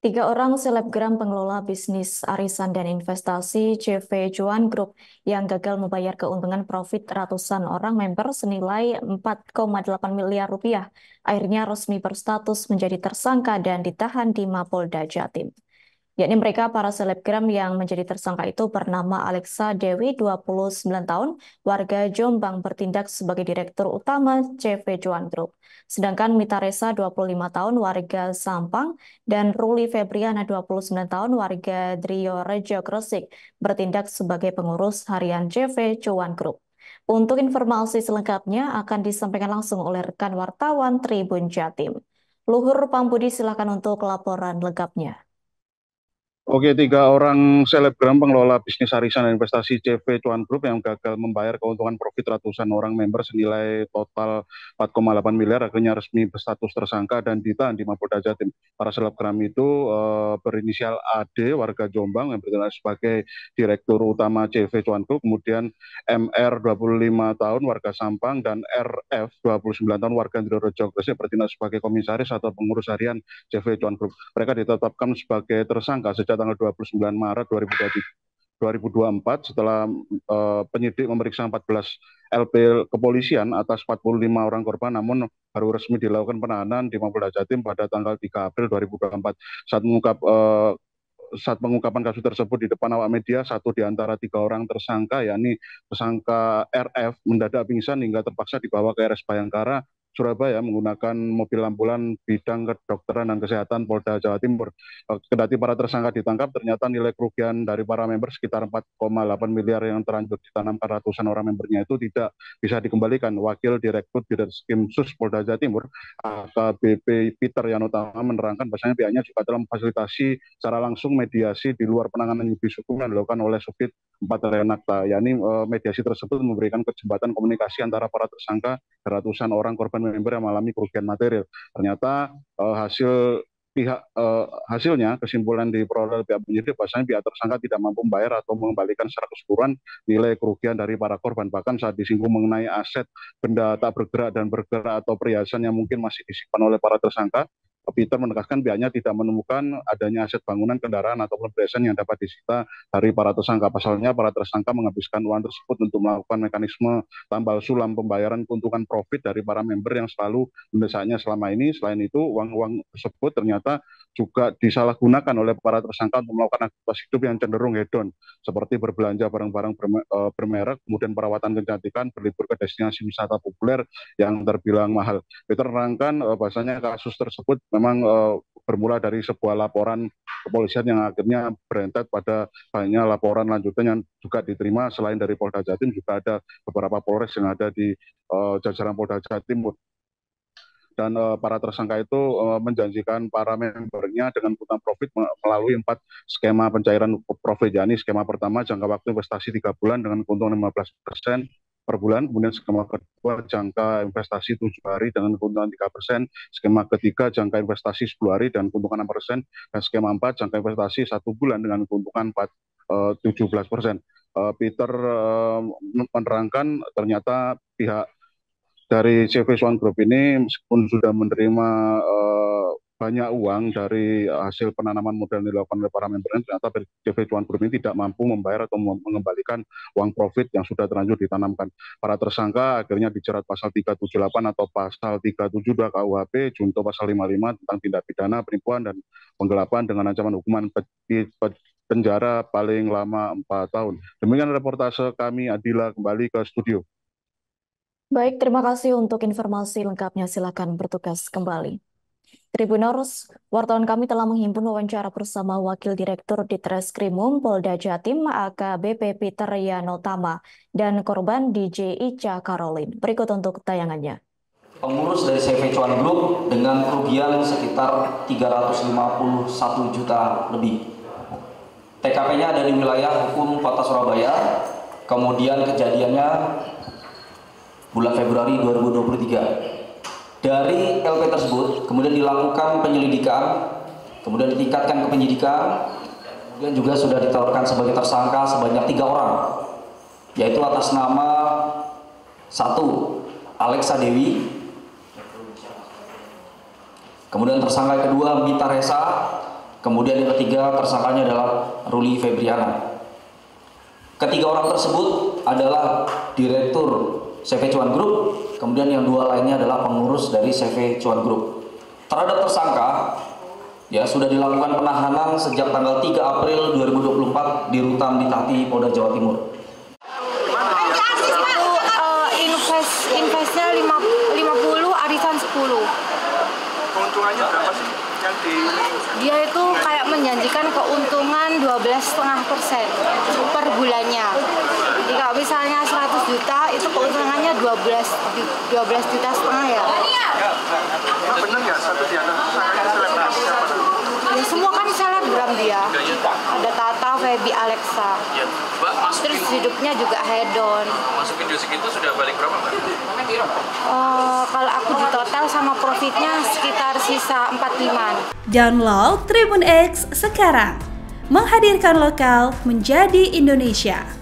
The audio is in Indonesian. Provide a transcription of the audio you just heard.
Tiga orang selebgram pengelola bisnis arisan dan investasi CV Cuan Group yang gagal membayar keuntungan profit ratusan orang member senilai 4,8 miliar rupiah akhirnya resmi berstatus menjadi tersangka dan ditahan di Mapolda Jatim. Yakni mereka para selebgram yang menjadi tersangka itu bernama Alexa Dewi, 29 tahun, warga Jombang bertindak sebagai Direktur Utama CV Cuan Group. Sedangkan Mita Resa, 25 tahun, warga Sampang, dan Ruli Febriana, 29 tahun, warga Drio Rejo Gresik, bertindak sebagai pengurus harian CV Cuan Group. Untuk informasi selengkapnya akan disampaikan langsung oleh rekan wartawan Tribun Jatim. Luhur Pambudi, silakan untuk laporan lengkapnya. Oke, tiga orang selebgram pengelola bisnis arisan dan investasi CV Cuan Group yang gagal membayar keuntungan profit ratusan orang member senilai total 4,8 miliar akhirnya resmi berstatus tersangka dan ditahan di Mapolda Jatim. Para selebgram itu berinisial AD, warga Jombang yang bertindak sebagai Direktur Utama CV Cuan Group, kemudian MR 25 tahun, warga Sampang, dan RF 29 tahun, warga Ndorojo Gresik bertindak sebagai komisaris atau pengurus harian CV Cuan Group. Mereka ditetapkan sebagai tersangka sejak tanggal 29 Maret 2024 setelah penyidik memeriksa 14 LP kepolisian atas 45 orang korban, namun baru resmi dilakukan penahanan di Mapolda Jatim pada tanggal 3 April 2024. Saat pengungkapan kasus tersebut di depan awak media, satu di antara tiga orang tersangka, yakni tersangka RF, mendadak pingsan hingga terpaksa dibawa ke RS Bayangkara, Surabaya menggunakan mobil ambulan bidang kedokteran dan kesehatan Polda Jawa Timur. Kendati para tersangka ditangkap, ternyata nilai kerugian dari para member sekitar 4,8 miliar yang terlanjur ditanamkan ratusan orang membernya itu tidak bisa dikembalikan. Wakil Direktur Ditreskrim Sus Polda Jawa Timur, AKBP Peter Yanotama, menerangkan bahwasanya pihaknya juga telah memfasilitasi secara langsung mediasi di luar penanganan yudis hukum yang dilakukan oleh Subdit 4 Renakta, yakni mediasi tersebut memberikan kesempatan komunikasi antara para tersangka ratusan orang korban member yang mengalami kerugian material. Ternyata hasilnya kesimpulan diperoleh pihak penyidik bahwasanya pihak tersangka tidak mampu membayar atau mengembalikan secara keseluruhan nilai kerugian dari para korban. Bahkan saat disinggung mengenai aset benda tak bergerak dan bergerak atau perhiasan yang mungkin masih disimpan oleh para tersangka, Peter menegaskan pihaknya tidak menemukan adanya aset bangunan, kendaraan, ataupun perhiasan yang dapat disita dari para tersangka. Pasalnya, para tersangka menghabiskan uang tersebut untuk melakukan mekanisme tambal sulam pembayaran keuntungan profit dari para member yang selalu mendesaknya selama ini. Selain itu, uang-uang tersebut ternyata juga disalahgunakan oleh para tersangka untuk melakukan aktivitas hidup yang cenderung hedon, seperti berbelanja barang-barang bermerek, kemudian perawatan kecantikan, berlibur ke destinasi wisata populer yang terbilang mahal. Diterangkan bahasanya kasus tersebut memang bermula dari sebuah laporan kepolisian yang akhirnya berentet pada banyak laporan lanjutan yang juga diterima. Selain dari Polda Jatim, juga ada beberapa Polres yang ada di jajaran Polda Jatim. Dan para tersangka itu menjanjikan para membernya dengan keuntungan profit melalui 4 skema pencairan profit, yakni skema pertama jangka waktu investasi 3 bulan dengan keuntungan 15% per bulan, kemudian skema kedua jangka investasi 7 hari dengan keuntungan 3%, skema ketiga jangka investasi 10 hari dan keuntungan 6%, dan skema 4 jangka investasi 1 bulan dengan keuntungan 17%. Peter menerangkan ternyata pihak dari CV Swan Group ini meskipun sudah menerima banyak uang dari hasil penanaman modal yang dilakukan oleh para membernya, ternyata CV Swan Group ini tidak mampu membayar atau mengembalikan uang profit yang sudah terlanjur ditanamkan. Para tersangka akhirnya dijerat pasal 378 atau pasal 372 KUHP, junto pasal 55 tentang tindak pidana penipuan dan penggelapan dengan ancaman hukuman penjara paling lama 4 tahun. Demikian reportase kami, Adila, kembali ke studio. Baik, terima kasih untuk informasi lengkapnya. Silakan bertugas kembali. Tribuners, wartawan kami telah menghimpun wawancara bersama Wakil Direktur Ditreskrimum Polda Jatim AKBP Peter Yanotama dan korban DJ Ica Caroline. Berikut untuk tayangannya. Pengurus dari CV Cuan Group dengan kerugian sekitar 351 juta lebih. TKP-nya ada di wilayah hukum Kota Surabaya. Kemudian kejadiannya bulan Februari 2023. Dari LP tersebut kemudian dilakukan penyelidikan, kemudian ditingkatkan ke penyidikan, kemudian juga sudah ditetapkan sebagai tersangka sebanyak 3 orang, yaitu atas nama 1. Alexa Dewi, kemudian tersangka kedua Mita Resa, Kemudian yang ketiga tersangkanya adalah Ruli Febriana. Ketiga orang tersebut adalah Direktur CV Cuan Group, kemudian yang dua lainnya adalah pengurus dari CV Cuan Group. Terhadap tersangka, ya sudah dilakukan penahanan sejak tanggal 3 April 2024 di Rutan Ditati, Polda Jawa Timur. Investnya 50, arisan 10. Keuntungannya berapa sih? Dia itu kayak menjanjikan keuntungan 12,5% per bulannya. Jadi kalau misalnya 100 juta itu keuntungannya 12 juta setengah ya. Benar nggak satu di antara selebgram siapa? Ya semua kan selebgram dia. Ada Tata, Feby, Alexa. Ya, Mbak, Terus hidupnya juga hedon. masukin di segitu sudah balik berapa, Mbak? Kalau aku di total sama profitnya sekitar sisa 45. Download Tribun X sekarang. Menghadirkan lokal menjadi Indonesia.